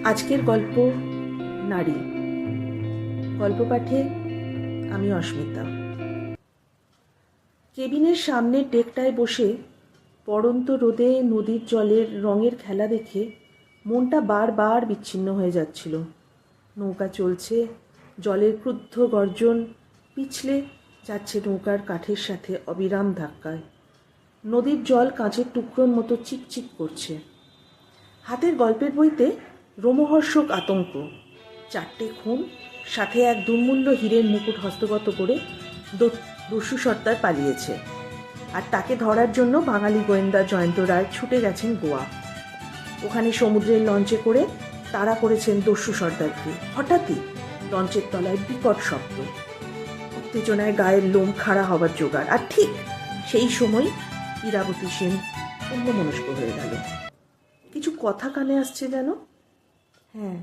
আজকের গল্প নারী। গল্প পাঠে আমি অস্মিতা। কেবিনের সামনে টেকটায় বসে পড়ন্ত রোদে নদীর জলের রঙের খেলা দেখে মনটা বারবার বিচ্ছিন্ন হয়ে যাচ্ছিল। নৌকা চলছে, জলের ক্রুদ্ধ গর্জন পিছলে যাচ্ছে নৌকার কাঠের সাথে অবিরাম ধাক্কায়। নদীর জল কাঁচের টুকরোর মতো চিকচিক করছে। হাতের গল্পের বইতে রোমহর্ষক আতঙ্ক, 4টে খুন, সাথে এক দুর্মূল্য হীরের মুকুট হস্তগত করে দস্যু সর্দার পালিয়েছে, আর তাকে ধরার জন্য বাঙালি গোয়েন্দা জয়ন্ত রায় ছুটে গেছেন গোয়া। ওখানে সমুদ্রের লঞ্চে করে তাড়া করেছেন দস্যু সর্দারকে। হঠাৎই লঞ্চের তলায় বিকট শব্দ, উত্তেজনায় গায়ের লোম খাড়া হবার জোগাড়। আর ঠিক সেই সময় ইরাবতী সেন অন্যমনস্ক হয়ে গেল। কিছু কথা কানে আসছে যেন। হ্যাঁ,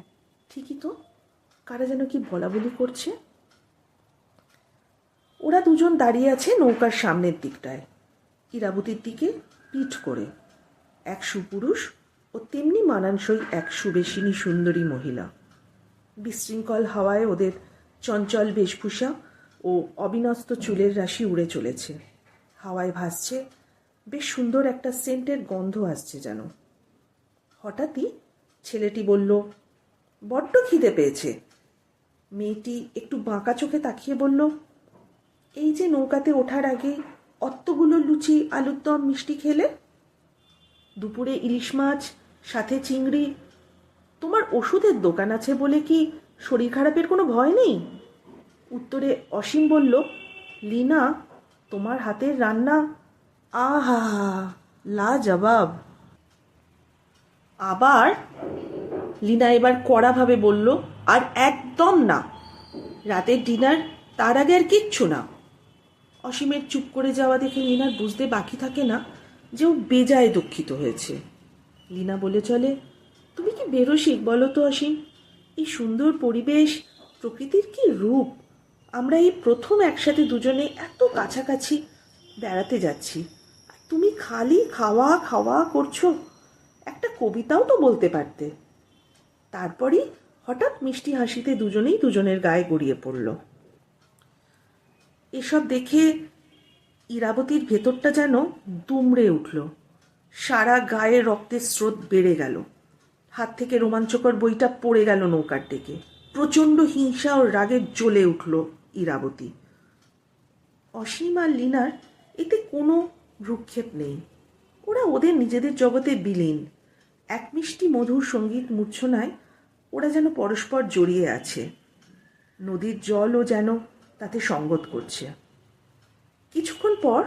ঠিকই তো, কারা যেন কি বলা বলি করছে। ওরা দুজন দাঁড়িয়ে আছে নৌকার সামনের দিকটায়, ইরাবতীর দিকে পিঠ করে। এক সুপুরুষ ও তেমনি মানানসই এক সুবেশিনী সুন্দরী মহিলা। বিশৃঙ্খল হাওয়ায় ওদের চঞ্চল বেশভূষা ও অবিন্যস্ত চুলের রাশি উড়ে চলেছে। হাওয়ায় ভাসছে বেশ সুন্দর একটা সেন্টের গন্ধ আসছে যেন। হঠাৎই ছেলেটি বলল, বড্ড খিদে পেয়েছে। মেয়েটি একটু বাঁকা চোখে তাকিয়ে বলল, এই যে নৌকাতে ওঠার আগে অত্তগুলো লুচি, আলুর দম, মিষ্টি খেলে, দুপুরে ইলিশ মাছ, সাথে চিংড়ি। তোমার ওষুধের দোকান আছে বলে কি শরীর খারাপের কোনো ভয় নেই? উত্তরে অসীম বলল, লীনা, তোমার হাতের রান্না আহা লাজবাব। আবার লীনা এবার কড়াভাবে বলল, আর একদম না, রাতের ডিনার তার আগে আর কিচ্ছু না। অসীমের চুপ করে যাওয়া দেখে লীনার বুঝতে বাকি থাকে না যে ও বেজায় দুঃখিত হয়েছে। লীনা বলে চলে, তুমি কি বেরসিক বলো তো অসীম? এই সুন্দর পরিবেশ, প্রকৃতির কি রূপ! আমরা এই প্রথম একসাথে দুজনে এত কাছাকাছি বেড়াতে যাচ্ছি, আর তুমি খালি খাওয়া খাওয়া করছো। একটা কবিতাও তো বলতে পারতে। তারপরই হঠাৎ মিষ্টি হাসিতে দুজনেই দুজনের গায়ে গড়িয়ে পড়ল। এসব দেখে ইরাবতীর ভেতরটা যেন দুমড়ে উঠল। সারা গায়ে রক্তের স্রোত বেড়ে গেল। হাত থেকে রোমাঞ্চকর বইটা পড়ে গেল নৌকার ডেকে। প্রচণ্ড হিংসা ও রাগে জ্বলে উঠল ইরাবতী। অসীম আর লীনার এতে কোনো ভ্রুক্ষেপ নেই। ওরা ওদের নিজেদের জগতে বিলীন। এক মিষ্টি মধুর সঙ্গীত মূর্ছনায় ওরা যেন পরস্পর জড়িয়ে আছে। নদীর জলও যেন তাতে সঙ্গত করছে। কিছুক্ষণ পর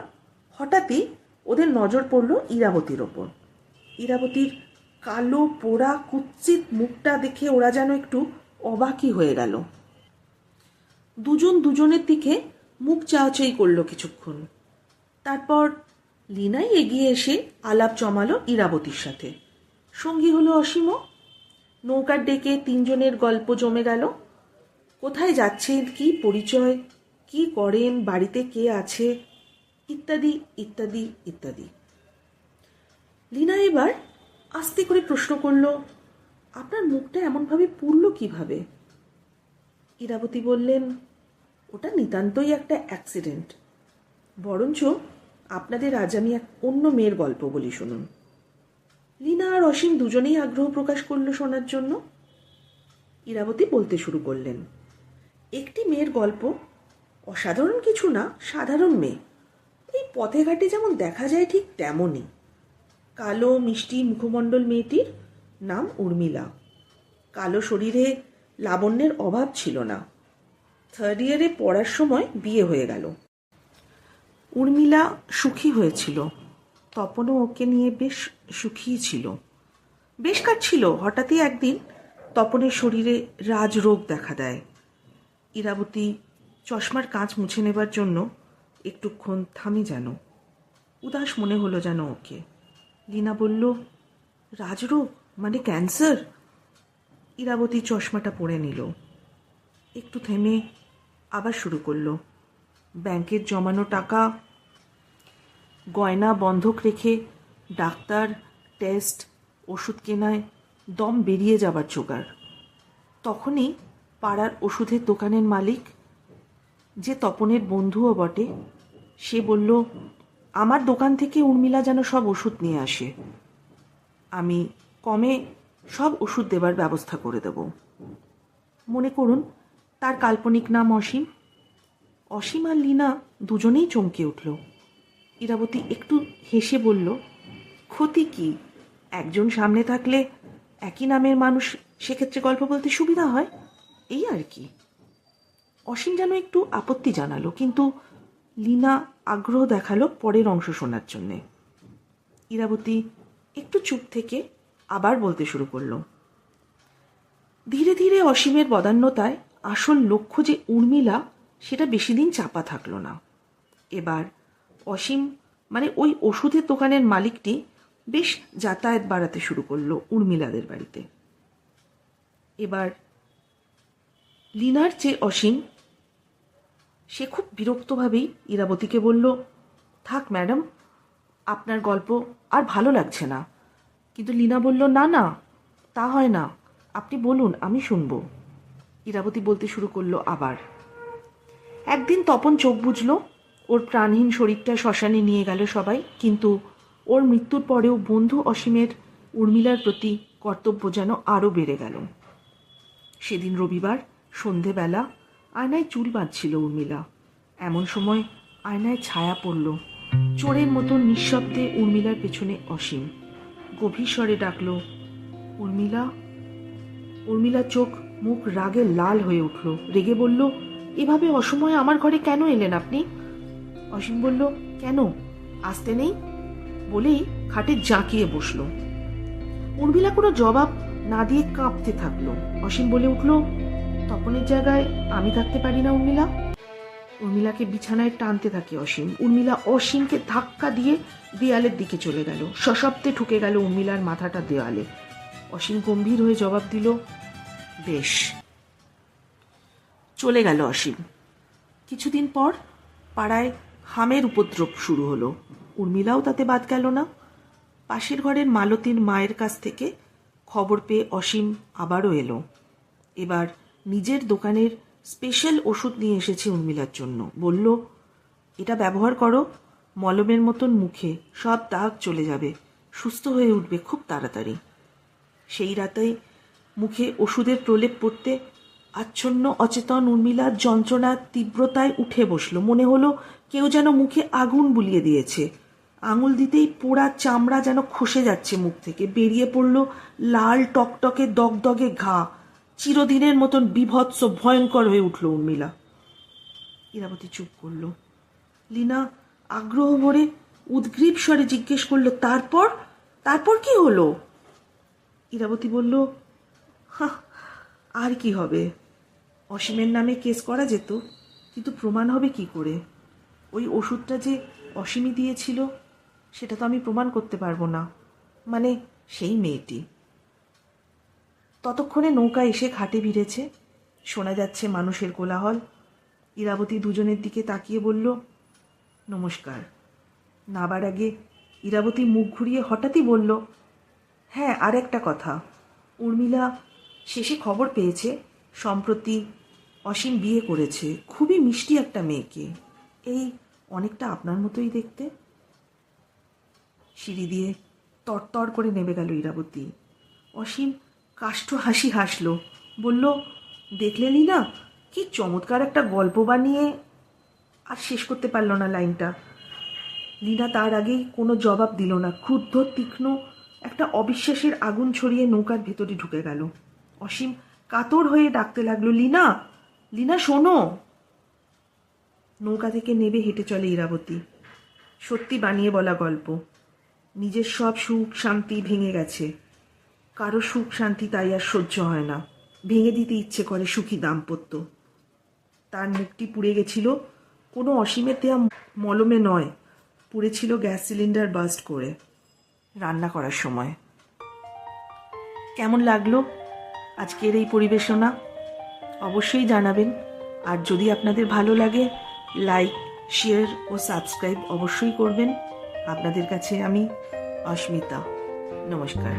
হঠাৎই ওদের নজর পড়ল ইরাবতীর ওপর। ইরাবতীর কালো পোড়া কুৎসিত মুখটা দেখে ওরা যেন একটু অবাকই হয়ে গেল। দুজন দুজনের দিকে মুখ চাওয়াচাই করলো কিছুক্ষণ। তারপর লীনাই এগিয়ে এসে আলাপ জমালো ইরাবতীর সাথে। সঙ্গী হলো অসীমও। নৌকার ডেকে তিনজনের গল্প জমে গেল। কোথায় যাচ্ছেন, কি পরিচয়, কি করেন, বাড়িতে কে আছে, ইত্যাদি ইত্যাদি ইত্যাদি। লীনা এবার আস্তে করে প্রশ্ন করল, আপনার মুখটা এমনভাবে পুড়ল কিভাবে? ইরাবতী বললেন, ওটা নিতান্তই একটা অ্যাক্সিডেন্ট। বরঞ্চ আপনাদের আজ আমি এক অন্য মেয়ের গল্প বলি, শুনুন। লীনা আর অসীম দুজনেই আগ্রহ প্রকাশ করলো শোনার জন্য। ইরাবতী বলতে শুরু করলেন, একটি মেয়ের গল্প, অসাধারণ কিছু না, সাধারণ মেয়ে। এই পথে ঘাটে যেমন দেখা যায় ঠিক তেমনই। কালো মিষ্টি মুখমণ্ডল মেয়েটির নাম উর্মিলা। কালো শরীরে লাবণ্যের অভাব ছিল না। 3rd ইয়ারে পড়ার সময় বিয়ে হয়ে গেল। উর্মিলা সুখী হয়েছিল। তপনও ওকে নিয়ে বেশ সুখী ছিল। বেশ কাটছিল। হঠাৎই একদিন তপনের শরীরে রাজরোগ দেখা দেয়। ইরাবতী চশমার কাঁচ মুছে নেবার জন্য একটুক্ষণ থামি যেন। উদাস মনে হলো যেন ওকে। লীনা বলল, রাজরোগ মানে ক্যান্সার? ইরাবতী চশমাটা পরে নিল। একটু থেমে আবার শুরু করলো, ব্যাংকের জমানো টাকা, গয়না বন্ধক রেখে ডাক্তার, টেস্ট, ওষুধ কেনায় দম বেরিয়ে যাবার জোগাড়। তখনই পাড়ার ওষুধের দোকানের মালিক, যে তপনের বন্ধুও বটে, সে বলল, আমার দোকান থেকে উর্মিলা যেন সব ওষুধ নিয়ে আসে, আমি কমে সব ওষুধ দেবার ব্যবস্থা করে দেব। মনে করুন তার কাল্পনিক নাম অসীম। অসীম আর লীনা দুজনেই চমকে উঠল। ইরাবতী একটু হেসে বলল, ক্ষতি কি, একজন সামনে থাকলে একই নামের মানুষ সেক্ষেত্রে গল্প বলতে সুবিধা হয়, এই আর কি। অসীম যেন একটু আপত্তি জানালো, কিন্তু লীনা আগ্রহ দেখালো পরের অংশ শোনার জন্যে। ইরাবতী একটু চুপ থেকে আবার বলতে শুরু করলো। ধীরে ধীরে অসীমের বদান্যতায় আসল লক্ষ্য যে উর্মিলা, সেটা বেশি দিন চাপা থাকলো না। এবার অসীম মানে ওই ওষুধের দোকানের মালিকটি বেশ যাতায়াত বাড়াতে শুরু করলো উর্মিলাদের বাড়িতে। এবার লীনার চেয়ে অসীম, সে খুব বিরক্তভাবেই ইরাবতীকে বলল, থাক ম্যাডাম, আপনার গল্প আর ভালো লাগছে না। কিন্তু লীনা বলল, না না, তা হয় না, আপনি বলুন, আমি শুনব। ইরাবতী বলতে শুরু করলো আবার। একদিন তপন চোখ বুঝল, ওর প্রাণহীন শরীরটা শ্মশানে নিয়ে গেল সবাই, কিন্তু ওর মৃত্যুর পরেও বন্ধু অসীমের উর্মিলার প্রতি কর্তব্য যেন আরও বেড়ে গেল। সেদিন রবিবার সন্ধেবেলা আয়নায় চুল বাঁধছিল উর্মিলা। এমন সময় আয়নায় ছায়া পড়ল। চোরের মতো নিঃশব্দে উর্মিলার পেছনে অসীম গভীর স্বরে ডাকল, উর্মিলা। উর্মিলার চোখ মুখ রাগে লাল হয়ে উঠল। রেগে বলল, এভাবে অসময়ে আমার ঘরে কেন এলেন আপনি? অসীম বলল, কেন, আসতে নেই? বলেই খাটে জাঁকিয়ে বসল। উর্মিলা কোনো জবাব না দিয়ে কাঁপতে থাকলো। অসীম বলে উঠল, তপনের জায়গায় আমি থাকতে পারি না উর্মিলা? উর্মিলাকে বিছানায় টানতে থাকে অসীম। উর্মিলা অসীমকে ধাক্কা দিয়ে দেয়ালের দিকে চলে গেল। সশব্দে ঠুকে গেল উর্মিলার মাথাটা দেওয়ালে। অসীম গম্ভীর হয়ে জবাব দিল, বেশ। চলে গেল অসীম। কিছুদিন পর পাড়ায় হামের উপদ্রব শুরু হলো। উর্মিলাও তাতে বাদ গেল না। পাশের ঘরের মালতীর মায়ের কাছ থেকে খবর পেয়ে অসীম আবারও এলো। এবার নিজের দোকানের স্পেশাল ওষুধ নিয়ে এসেছে উর্মিলার জন্য। বলল, এটা ব্যবহার করো, মলমের মতন মুখে সব দাগ চলে যাবে, সুস্থ হয়ে উঠবে খুব তাড়াতাড়ি। সেই রাতেই মুখে ওষুধের প্রলেপ পড়তে আচ্ছন্ন অচেতন উর্মিলার যন্ত্রণার তীব্রতায় উঠে বসল। মনে হলো কেউ যেন মুখে আগুন বুলিয়ে দিয়েছে। আঙুল দিতেই পোড়া চামড়া যেন খসে যাচ্ছে মুখ থেকে। বেরিয়ে পড়ল লাল টকটকে দগদগে ঘা। চিরদিনের মতন বিভৎস ভয়ঙ্কর হয়ে উঠল উর্মিলা। ইরাবতী চুপ করল। লীনা আগ্রহ ভরে উদ্গ্রীব স্বরে জিজ্ঞেস করলো, তারপর তারপর কি হলো? ইরাবতী বলল, আর কি হবে, অসীমের নামে কেস করা যেত, কিন্তু প্রমাণ হবে কি করে? ওই ওষুধটা যে অসীমই দিয়েছিল সেটা তো আমি প্রমাণ করতে পারবো না, মানে সেই মেয়েটি। ততক্ষণে নৌকা এসে ঘাটে ভিড়েছে। শোনা যাচ্ছে মানুষের কোলাহল। ইরাবতী দুজনের দিকে তাকিয়ে বলল, নমস্কার। নাবার আগে ইরাবতী মুখ ঘুরিয়ে হঠাৎই বলল, হ্যাঁ, আর একটা কথা, উর্মিলা শেষে খবর পেয়েছে সম্প্রতি অসীম বিয়ে করেছে খুবই মিষ্টি একটা মেয়েকে, এই অনেকটা আপনার মতোই দেখতে। সিঁড়ি দিয়ে তরতর করে নেমে গেল ইরাবতী। অসীম কাষ্ঠ হাসি হাসল, বলল, দেখলেনই না কি চমৎকার একটা গল্প বানিয়ে। আর শেষ করতে পারল না লাইনটা। লীনা তার আগেই কোনো জবাব দিল না। ক্রুদ্ধ তীক্ষ্ণ একটা অবিশ্বাসের আগুন ছড়িয়ে নৌকার ভেতরে ঢুকে গেল। অসীম কাতর হয়ে ডাকতে লাগলো, লীনা, লীনা শোনো। নৌকা থেকে নেবে হেঁটে চলে ইরাবতী। সত্যি বানিয়ে বলা গল্প। নিজের সব সুখ শান্তি ভেঙে গেছে। কারো সুখ শান্তি তাই আর সহ্য হয় না, ভেঙে দিতে ইচ্ছে করে সুখী দাম্পত্য। তার মুখটি পুড়ে গেছিল কোনো অসীমের দেয়া মলমে নয়, পুড়েছিল গ্যাস সিলিন্ডার বাস্ট করে রান্না করার সময়। কেমন লাগলো আজকের এই পরিবেশনা অবশ্যই জানাবেন। আর যদি আপনাদের ভালো লাগে, লাইক, শেয়ার ও সাবস্ক্রাইব অবশ্যই করবেন। আপনাদের কাছে আমি অস্মিতা। নমস্কার।